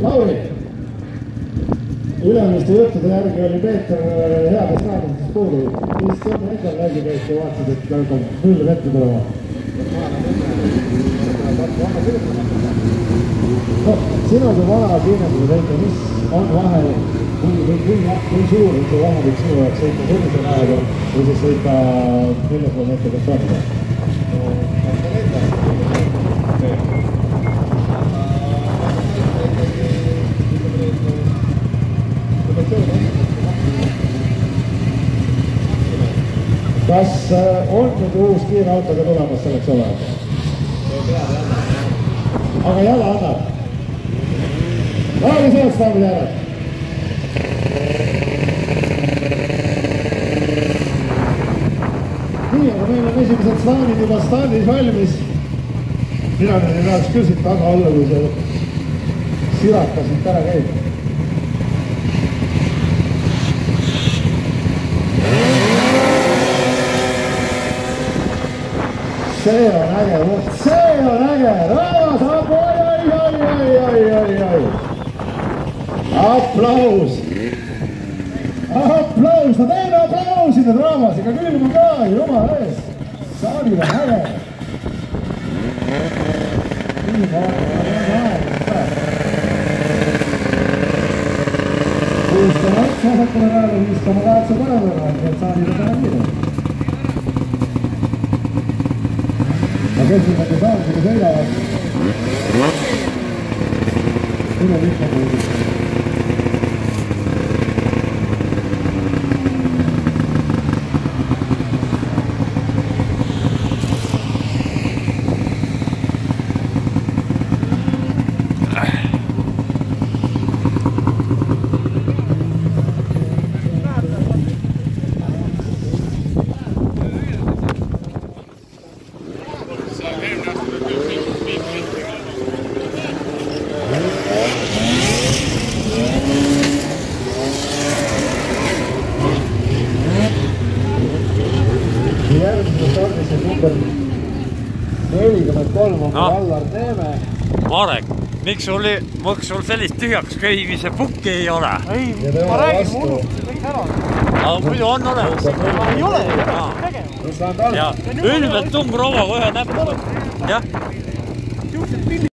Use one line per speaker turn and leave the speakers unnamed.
Lauri, ülemiste juttude järgi oli Peeter headest raadamisest puudu. Mis on endal läbi käis, kui vaatasid, et hakkab null vette tulema? Sina kui vana kiinendada teite, mis on vahe, kui suur see vahe võiks sinu jaoks sõita sellisel ajal või siis sõita 400 meetri kontraktida? Kas on nüüd uus kiire autoga tulemas selleks ole? Aga jala annab. Lauri sellest saamid järel. Nii, aga meil on esimesed slaanid juba stardis valmis. Mina nüüd ei tahaks küll siit taga olla, kui see siraka siit ära käib. See on äge, see on äge, rahvas, oi. Aplaus, no teeme aplausid, et rahvas, ega külma ka, jumala eest, saalil on äge. Nii, ma vaatan, 6,1 vasakule peale, 5,8 paremale, et saalil on täna kiire. Esimene saamisega sõidavad üle lihtmapuudid.
Marek, miks sul sellist tühjaks köimise pukki ei ole?
Ei, ma räägin, ma unustasin kõik ära.
Aga muidu on olemas.
Ei ole, tegema.
Ülbelt tumbrova, kohe näpp. Jah.